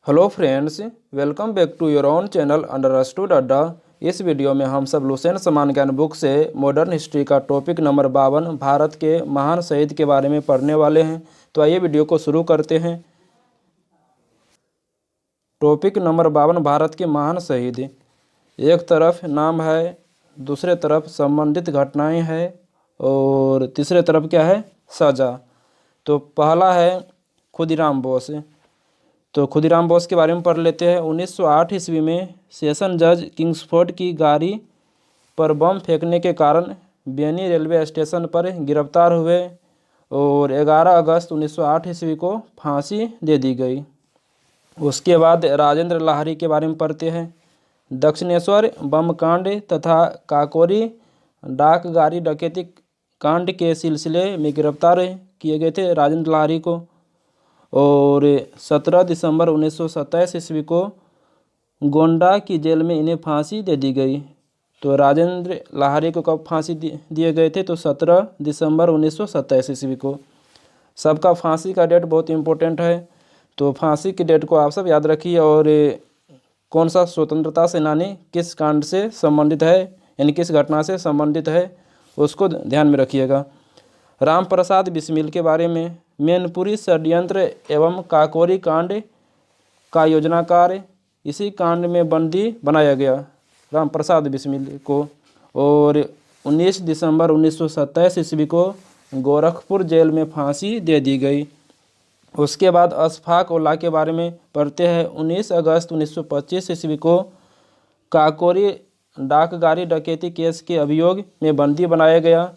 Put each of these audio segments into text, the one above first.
Hello friends, welcome back to your own channel understood Adda. इस video में हम सब लुसेंट समान ज्ञान बुक से मॉडर्न हिस्ट्री का टॉपिक नंबर 52 भारत के महान शहीद के बारे में पढ़ने वाले हैं। तो आइए वीडियो को शुरू करते हैं। टॉपिक नंबर 52 भारत के महान शहीद। एक तरफ नाम है, दूसरे तरफ संबंधित घटनाएं हैं और तीसरे तरफ क्या है, सजा। तो पहला है खुदीराम बोस। तो खुदीराम बोस के बारे में पढ़ लेते हैं। 1908 ईस्वी में सेशन जज किंग्सफोर्ड की गाड़ी पर बम फेंकने के कारण बेनी रेलवे स्टेशन पर गिरफ्तार हुए और 11 अगस्त 1908 ईस्वी को फांसी दे दी गई। उसके बाद राजेंद्र लाहिड़ी के बारे में पढ़ते हैं। दक्षिणेश्वर बम कांड तथा काकोरी डाक गाड़ी डकैती कांड के सिलसिले में गिरफ्तार किए गए थे राजेंद्र लाहिड़ी को। और 17 दिसंबर 1927 ईस्वी को गोंडा की जेल में इन्हें फांसी दे दी गई। तो राजेंद्र लाहिड़ी को कब फांसी दिए गए थे? तो 17 दिसंबर 1927 ईस्वी को। सबका फांसी का डेट बहुत इम्पोर्टेंट है, तो फांसी की डेट को आप सब याद रखिए। और कौन सा स्वतंत्रता सेनानी किस कांड से संबंधित है, यानी किस घटना से संबंधित है, उसको ध्यान में रखिएगा। राम प्रसाद बिस्मिल के बारे में, मैनपुरी षड्यंत्र एवं काकोरी कांड का योजनाकार, इसी कांड में बंदी बनाया गया राम प्रसाद बिस्मिल को। और 19 दिसंबर 1927 ईस्वी को गोरखपुर जेल में फांसी दे दी गई। उसके बाद अशफाक उल्लाह के बारे में पढ़ते हैं। 19 अगस्त 1925 ईस्वी को काकोरी डाक गाड़ी डकैती केस के अभियोग में बंदी बनाया गया।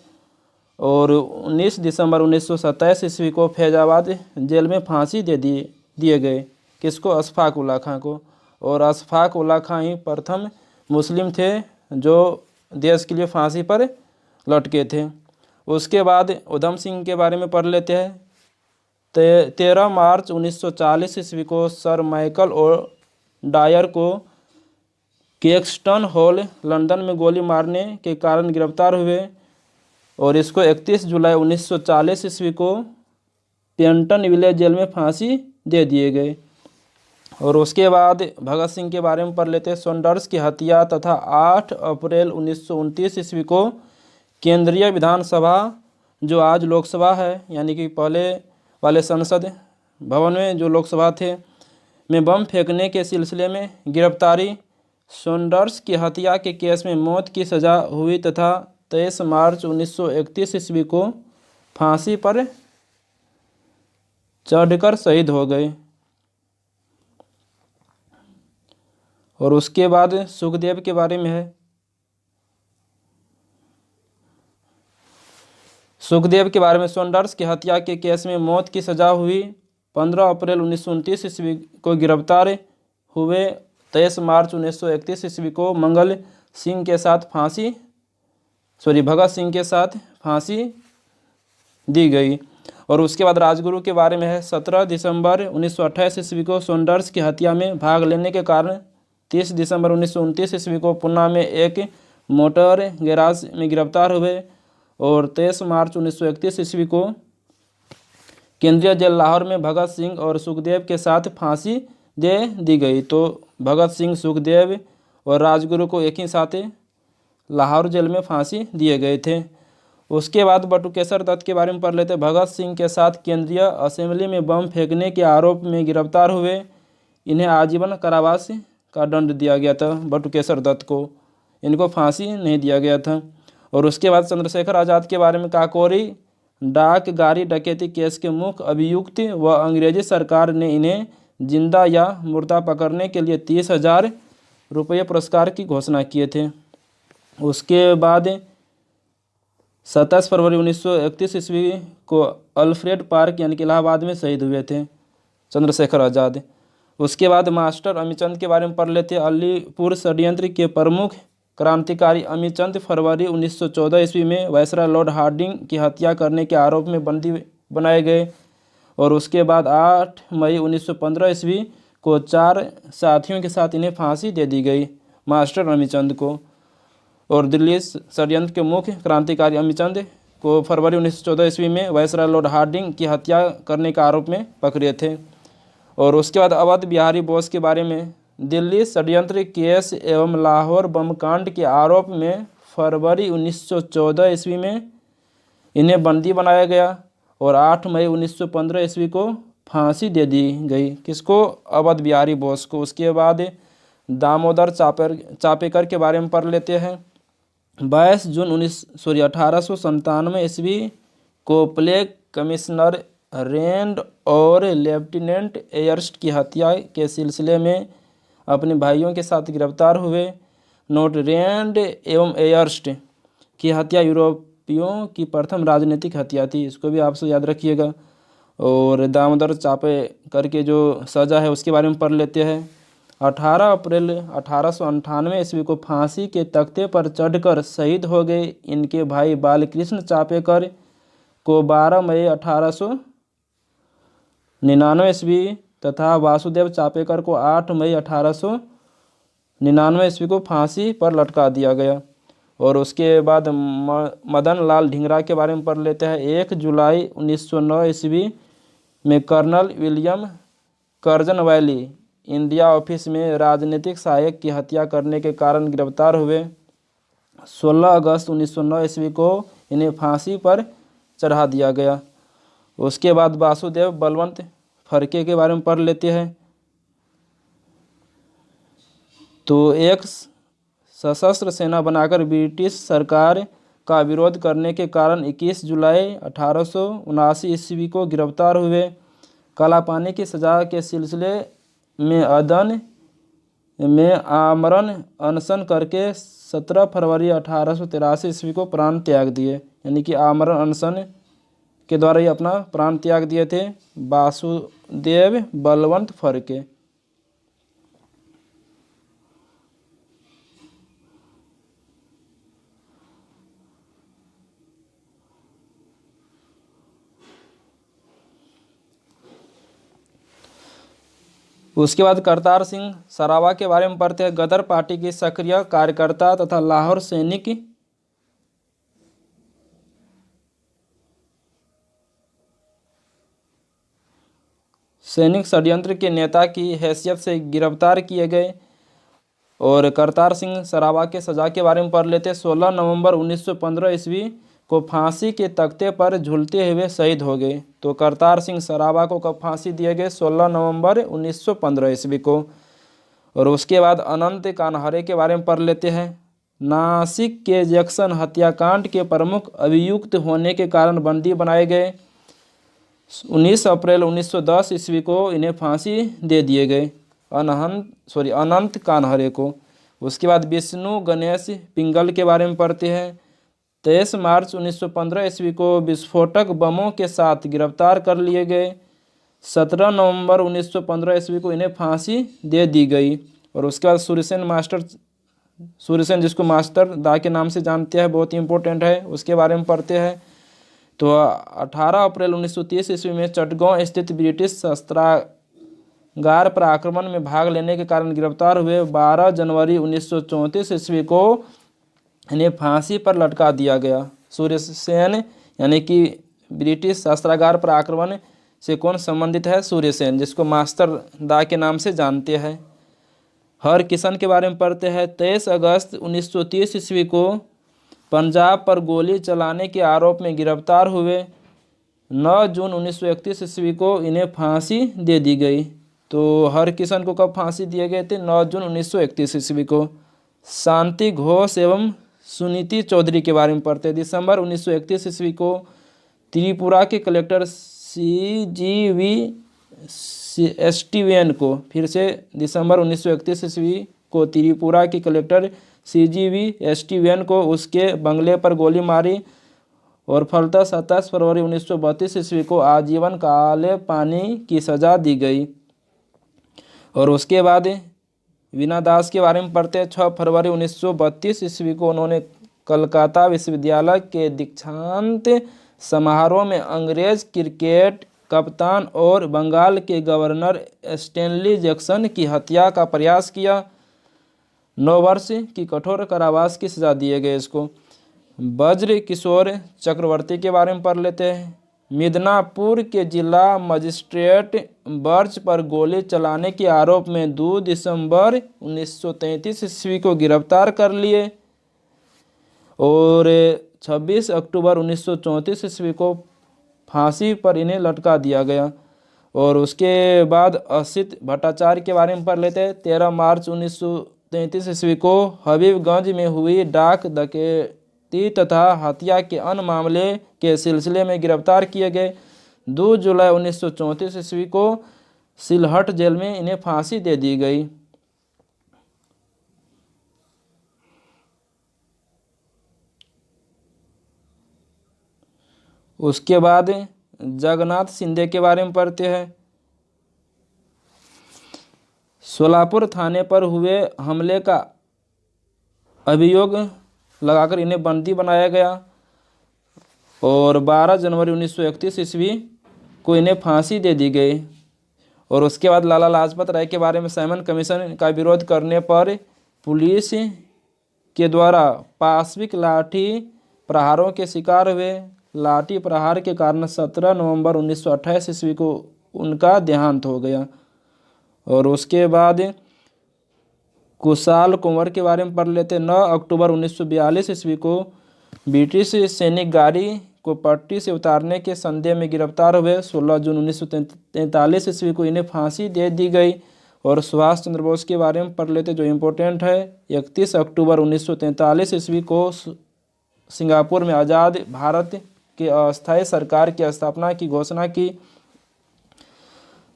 और 19 दिसंबर 1927 ईस्वी को फैजाबाद जेल में फांसी दे दिए गए। किसको? अशफाक उल्लाह खां को। और अशफाक उल्लाह खां ही प्रथम मुस्लिम थे जो देश के लिए फांसी पर लटके थे। उसके बाद उधम सिंह के बारे में पढ़ लेते हैं। 13 मार्च 1940 ईस्वी को सर माइकल और डायर को केक्सटन हॉल लंदन में गोली मारने के कारण गिरफ्तार हुए और इसको 31 जुलाई 1940 ईस्वी को पेंटन विलेज जेल में फांसी दे दिए गए। और उसके बाद भगत सिंह के बारे में पढ़ लेते हैं। सॉन्डर्स की हत्या तथा 8 अप्रैल 1929 ईस्वी को केंद्रीय विधानसभा, जो आज लोकसभा है, यानी कि पहले वाले संसद भवन में जो लोकसभा थे, में बम फेंकने के सिलसिले में गिरफ्तारी। सॉन्डर्स की हत्या के केस में मौत की सज़ा हुई तथा 23 मार्च 1931 ईस्वी को फांसी पर चढ़कर शहीद हो गए। और उसके बाद सुखदेव के बारे में है। सुखदेव के बारे में, सॉन्डर्स की हत्या के केस में मौत की सज़ा हुई, 15 अप्रैल 1929 ईस्वी को गिरफ्तार हुए, 23 मार्च 1931 ईस्वी को भगत सिंह के साथ फांसी दी गई। और उसके बाद राजगुरु के बारे में है। 17 दिसंबर 1928 ईस्वी को सॉन्डर्स की हत्या में भाग लेने के कारण 30 दिसंबर 1929 ईस्वी को पुणे में एक मोटर गैराज में गिरफ्तार हुए और 23 मार्च 1931 ईस्वी को केंद्रीय जेल लाहौर में भगत सिंह और सुखदेव के साथ फांसी दे दी गई। तो भगत सिंह, सुखदेव और राजगुरु को एक ही साथ लाहौर जेल में फांसी दिए गए थे। उसके बाद बटुकेश्वर दत्त के बारे में पढ़ लेते हैं। भगत सिंह के साथ केंद्रीय असेंबली में बम फेंकने के आरोप में गिरफ्तार हुए। इन्हें आजीवन कारावास का दंड दिया गया था। बटुकेश्वर दत्त को, इनको फांसी नहीं दिया गया था। और उसके बाद चंद्रशेखर आज़ाद के बारे में, काकोरी डाक गाड़ी डकैती केस के मुख्य अभियुक्त व अंग्रेजी सरकार ने इन्हें जिंदा या मुर्दा पकड़ने के लिए 30,000 रुपये पुरस्कार की घोषणा किए थे। उसके बाद 27 फरवरी 1931 ईस्वी को अल्फ्रेड पार्क यानी कि इलाहाबाद में शहीद हुए थे चंद्रशेखर आज़ाद। उसके बाद मास्टर अमीचंद के बारे में पढ़ लेते हैं। अलीपुर षड्यंत्र के प्रमुख क्रांतिकारी अमीचंद फरवरी 1914 ईस्वी में वायसराय लॉर्ड हार्डिंग की हत्या करने के आरोप में बंदी बनाए गए। और उसके बाद 8 मई 1915 ईस्वी को 4 साथियों के साथ इन्हें फांसी दे दी गई, मास्टर अमीचंद को। और दिल्ली षड्यंत्र के मुख्य क्रांतिकारी अमीचंद को फरवरी 1914 ईस्वी में वायसराय लॉर्ड हार्डिंग की हत्या करने के आरोप में पकड़े थे। और उसके बाद अवध बिहारी बोस के बारे में, दिल्ली षड्यंत्र केस एवं लाहौर बम कांड के आरोप में फरवरी 1914 ईस्वी में इन्हें बंदी बनाया गया और 8 मई 1915 ईस्वी को फांसी दे दी गई। किसको? अवध बिहारी बोस को। उसके बाद दामोदर चापेकर के बारे में पढ़ लेते हैं। 22 जून 1897 ईस्वी को प्लेग कमिश्नर रेंड और लेफ्टिनेंट एयर्स्ट की हत्या के सिलसिले में अपने भाइयों के साथ गिरफ्तार हुए। नोट: रेंड एवं एयर्स्ट की हत्या यूरोपियों की प्रथम राजनीतिक हत्या थी, इसको भी आपसे याद रखिएगा। और दामोदर चापेकर के जो सज़ा है उसके बारे में पढ़ लेते हैं। 18 अप्रैल 1898 ईस्वी को फांसी के तख्ते पर चढ़कर शहीद हो गए इनके भाई बालकृष्ण चापेकर को 12 मई 1899 ईस्वी तथा वासुदेव चापेकर को 8 मई 1899 ईस्वी को फांसी पर लटका दिया गया। और उसके बाद मदन लाल ढींगरा के बारे में पढ़ लेते हैं। 1 जुलाई 1909 ईस्वी में colonel William Curzon Wyllie India office में राजनीतिक सहायक की हत्या करने के कारण गिरफ्तार हुए। 16 अगस्त 1909 ईस्वी को इन्हें फांसी पर चढ़ा दिया गया। उसके बाद वासुदेव बलवंत फड़के के बारे में पढ़ लेते हैं। तो एक सशस्त्र सेना बनाकर ब्रिटिश सरकार का विरोध करने के कारण 21 जुलाई 1879 ईस्वी को गिरफ्तार हुए। कालापानी की सजा के सिलसिले में अदन में आमरण अनशन करके 17 फरवरी 1883 ईस्वी को प्राण त्याग दिए, यानी कि आमरण अनशन के द्वारा ही अपना प्राण त्याग दिए थे वासुदेव बलवंत फड़के। उसके बाद करतार सिंह सरावा के बारे में पढ़ते हैं। गदर पार्टी की सक्रिय कार्यकर्ता तथा लाहौर सैनिक षड्यंत्र के नेता की हैसियत से गिरफ्तार किए गए। और करतार सिंह सरावा के सज़ा के बारे में पढ़ लेते हैं। 16 नवंबर 1915 ईस्वी को फांसी के तख्ते पर झूलते हुए शहीद हो गए। तो करतार सिंह सरावा को कब फांसी दिए गए? 16 नवंबर 1915 ईस्वी को। और उसके बाद अनंत कानहरे के बारे में पढ़ लेते हैं। नासिक के जैक्सन हत्याकांड के प्रमुख अभियुक्त होने के कारण बंदी बनाए गए। 19 अप्रैल 1910 ईस्वी को इन्हें फांसी दे दिए गए, अनंत कानहरे को। उसके बाद विष्णु गणेश पिंगल के बारे में पढ़ते हैं। 23 मार्च 1915 ईस्वी को विस्फोटक बमों के साथ गिरफ्तार कर लिए गए। 17 नवंबर 1915 ईस्वी को इन्हें फांसी दे दी गई। और उसके बाद सूर्यसेन जिसको मास्टर दा के नाम से जानते हैं, बहुत ही इंपॉर्टेंट है, उसके बारे में पढ़ते हैं। तो 18 अप्रैल 1930 ईस्वी में चटगांव स्थित ब्रिटिश शस्त्रागार पर आक्रमण में भाग लेने के कारण गिरफ्तार हुए। 12 जनवरी 1934 ईस्वी को इन्हें फांसी पर लटका दिया गया। सूर्यसेन यानी कि ब्रिटिश शस्त्रागार पर आक्रमण से कौन संबंधित है? सूर्यसेन, जिसको मास्टर दा के नाम से जानते हैं। हरकिशन के बारे में पढ़ते हैं। 23 अगस्त 1930 ईस्वी को पंजाब पर गोली चलाने के आरोप में गिरफ्तार हुए। 9 जून 1931 ईस्वी को इन्हें फांसी दे दी गई। तो हरकिशन को कब फांसी दिए गए थे? 9 जून 1931 ईस्वी को। शांति घोष एवं सुनीति चौधरी के बारे में पढ़ते हैं। दिसंबर 1931 ईस्वी को त्रिपुरा के कलेक्टर CGV स्टीवेन को, फिर से दिसंबर 1931 ईस्वी को त्रिपुरा के कलेक्टर CGV स्टीवेन को उसके बंगले पर गोली मारी और फलतः 27 फरवरी 1932 ईस्वी को आजीवन काले पानी की सज़ा दी गई। और उसके बाद वीना दास के बारे में पढ़ते हैं। 6 फरवरी 1932 ईस्वी को उन्होंने कलकत्ता विश्वविद्यालय के दीक्षांत समारोह में अंग्रेज क्रिकेट कप्तान और बंगाल के गवर्नर स्टैनली जैक्सन की हत्या का प्रयास किया। 9 वर्ष की कठोर कारावास की सजा दिए गए इसको। वज्र किशोर चक्रवर्ती के बारे में पढ़ लेते हैं। मिदनापुर के जिला मजिस्ट्रेट बर्च पर गोली चलाने के आरोप में 2 दिसंबर 1933 ईस्वी को गिरफ्तार कर लिए और 26 अक्टूबर 1934 ईस्वी को फांसी पर इन्हें लटका दिया गया। और उसके बाद असित भट्टाचार्य के बारे में पढ़ लेते हैं। 13 मार्च 1933 ईस्वी को हबीबगंज में हुई डाक डकैती तथा हत्या के अन्य मामले के सिलसिले में गिरफ्तार किए गए। 2 जुलाई 1934 ईस्वी को सिलहट जेल में इन्हें फांसी दे दी गई। उसके बाद जगन्नाथ शिंदे के बारे में पढ़ते हैं। सोलापुर थाने पर हुए हमले का अभियोग लगाकर इन्हें बंदी बनाया गया और 12 जनवरी 1931 ईस्वी को इन्हें फांसी दे दी गई। और उसके बाद लाला लाजपत राय के बारे में साइमन कमीशन का विरोध करने पर पुलिस के द्वारा पाशविक लाठी प्रहारों के शिकार हुए। लाठी प्रहार के कारण 17 नवंबर 1928 ईस्वी को उनका देहांत हो गया। और उसके बाद कुशाल कुंवर के बारे में पढ़ लेते। 9 अक्टूबर 1942 ईस्वी को ब्रिटिश सैनिक गाड़ी को पट्टी से उतारने के संदेह में गिरफ्तार हुए। 16 जून 1943 ईस्वी को इन्हें फांसी दे दी गई। और सुभाष चंद्र बोस के बारे में पढ़ लेते जो इम्पोर्टेंट है। 31 अक्टूबर 1943 ईस्वी को सिंगापुर में आज़ाद भारत के अस्थायी सरकार की स्थापना की घोषणा की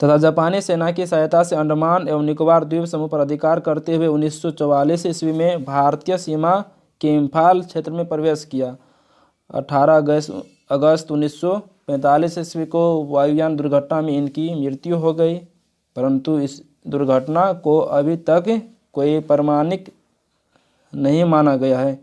तथा जापानी सेना की सहायता से अंडमान एवं निकोबार द्वीप समूह पर अधिकार करते हुए 1944 ईस्वी में भारतीय सीमा के इम्फाल क्षेत्र में प्रवेश किया। 18 अगस्त 1945 ईस्वी को वायुयान दुर्घटना में इनकी मृत्यु हो गई, परंतु इस दुर्घटना को अभी तक कोई प्रमाणिक नहीं माना गया है।